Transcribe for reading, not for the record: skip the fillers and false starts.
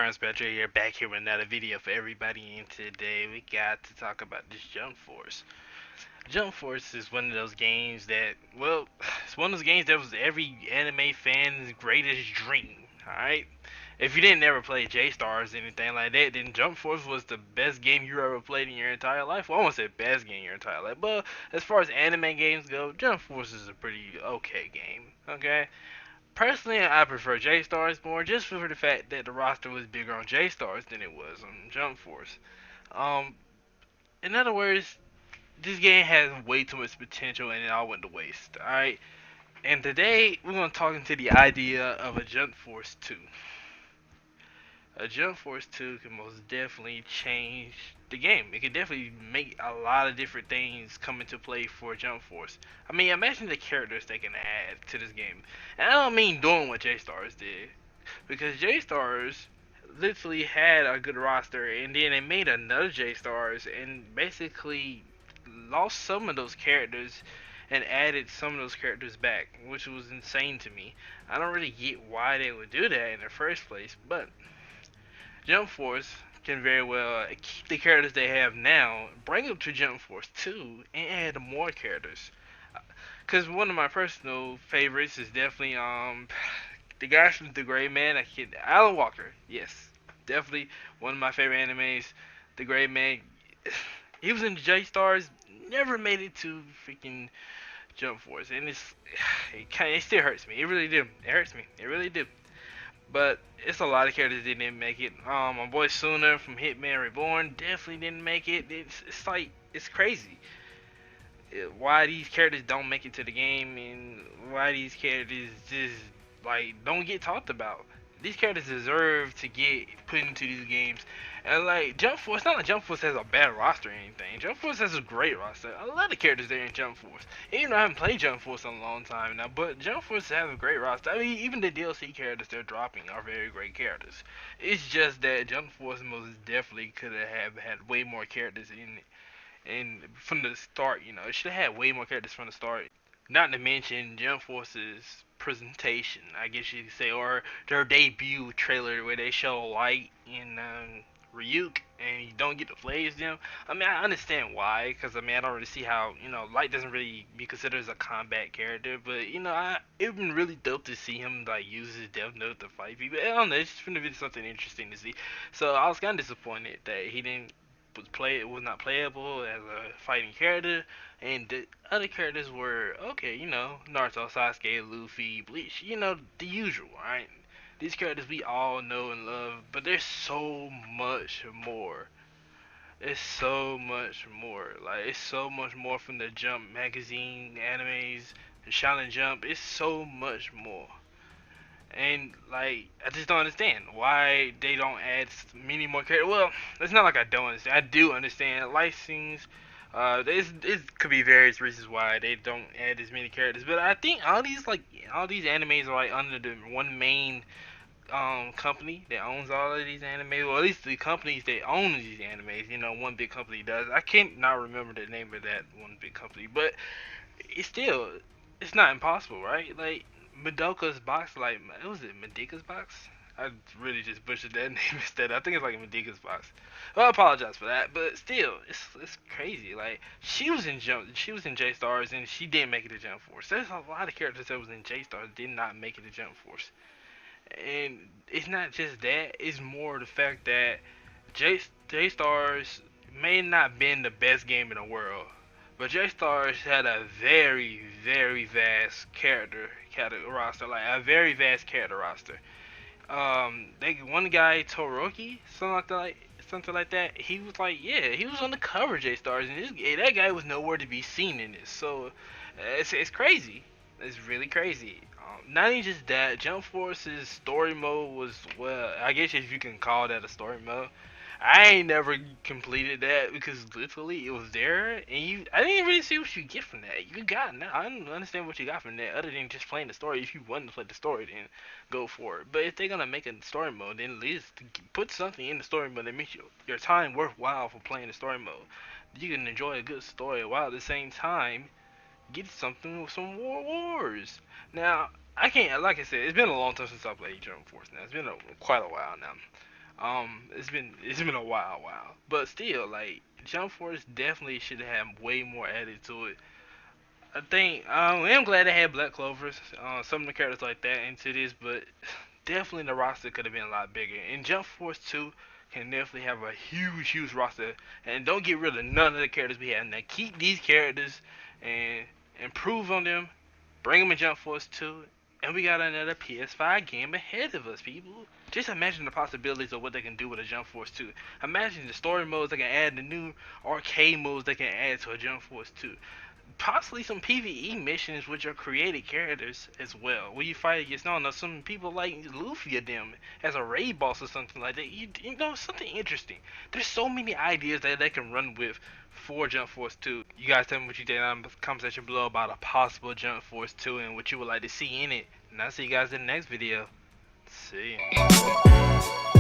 CrownSpectro here, back here with another video for everybody. And today we got to talk about this Jump Force. Jump Force is one of those games that, well, it's one of those games that was every anime fan's greatest dream. Alright? If you didn't ever play J-Stars or anything like that, then Jump Force was the best game you ever played in your entire life. Well, I won't say best game in your entire life, but as far as anime games go, Jump Force is a pretty okay game. Okay? Personally, I prefer J Stars more just for the fact that the roster was bigger on J Stars than it was on Jump Force. Um, in other words, this game has way too much potential and it all went to waste. Alright? And today, we're going to talk into the idea of a Jump Force 2. A Jump Force 2 can most definitely change the game. It could definitely make a lot of different things come into play for Jump Force. I mean, imagine the characters they can add to this game. And I don't mean doing what J Stars did, because J Stars literally had a good roster, and then they made another J Stars and basically lost some of those characters and added some of those characters back, which was insane to me. I don't really get why they would do that in the first place, but Jump Force can very well keep the characters they have now, bring them to Jump Force 2, and add more characters. Because one of my personal favorites is definitely the guy from The Gray Man. Alan Walker. Yes, definitely one of my favorite animes. The Gray Man. He was in J Stars. Never made it to freaking Jump Force, and it still hurts me. It really do. It hurts me. It really do. But it's a lot of characters that didn't make it. My boy Sooner from Hitman Reborn definitely didn't make it. It's like it's crazy. Why these characters don't make it to the game and why these characters just like don't get talked about. These characters deserve to get put into these games. And like Jump Force, it's not like Jump Force has a bad roster or anything. Jump Force has a great roster. A lot of characters there in Jump Force. Even though I haven't played Jump Force in a long time now, but Jump Force has a great roster. I mean, even the DLC characters they're dropping are very great characters. It's just that Jump Force most definitely could have had way more characters in it and from the start, it should have had way more characters from the start. Not to mention Jump Force's presentation, I guess you could say, or their debut trailer where they show Light and Ryuk, and you don't get to play as them. I mean, I understand why, because I mean, I don't really see how Light doesn't really be considered as a combat character, but it'd been really dope to see him like use his Death Note to fight people. I don't know, it's just gonna be something interesting to see. So I was kind of disappointed that he didn't was not playable as a fighting character, and the other characters were okay. Naruto, Sasuke, Luffy, Bleach. The usual, right? These characters we all know and love, but there's so much more. It's so much more. Like it's so much more from the Jump magazine, animes, the Shonen Jump. It's so much more. And like, I just don't understand why they don't add many more characters. Well, it's not like I don't understand. I do understand licensings. It could be various reasons why they don't add as many characters. But I think all these animes are like under the one main company that owns all of these animes. Well, at least the companies that own these animes. One big company does. I can't not remember the name of that one big company, but it's not impossible, right? Like Madoka's box, like was it Medika's box? I really just butchered that name instead. I think it's like Medika's box. Well, I apologize for that, but still, it's crazy. Like she was in J Stars, and she didn't make it to Jump Force. There's a lot of characters that was in J Stars did not make it to Jump Force, and it's not just that. It's more the fact that J Stars may not been the best game in the world, but J Stars had a very, very vast character roster, like a very vast character roster. They one guy Toroki, something like that. He was like, yeah, he was on the cover of J Stars, and that guy was nowhere to be seen in this. So it's crazy. It's really crazy. Not even just that, Jump Force's story mode was, well, I guess if you can call that a story mode. I ain't never completed that because literally it was there, and I didn't really see what you get from that. You got now. I don't understand what you got from that other than just playing the story. If you want to play the story, then go for it. But if they're gonna make a story mode, then at least put something in the story mode that makes your time worthwhile for playing the story mode. You can enjoy a good story while at the same time get something with some wars. Now I can't, like I said, it's been a long time since I played Jump Force. Now it's been quite a while now. It's been a while, but still, like Jump Force definitely should have way more added to it. I think I'm glad they had Black Clovers, some of the characters like that into this, but definitely the roster could have been a lot bigger. And Jump Force 2 can definitely have a huge roster, and don't get rid of none of the characters we have now. Keep these characters and improve on them. Bring them in Jump Force 2, and we got another PS5 game ahead of us, people. Just imagine the possibilities of what they can do with a Jump Force 2. Imagine the story modes they can add, the new arcade modes they can add to a Jump Force 2. Possibly some PvE missions with your created characters as well. Where you fight against, no, no, some people like Luffy or them as a raid boss or something like that. You know, something interesting. There's so many ideas that they can run with for Jump Force 2. You guys tell me what you think in the comment section below about a possible Jump Force 2 and what you would like to see in it. And I'll see you guys in the next video. See ya.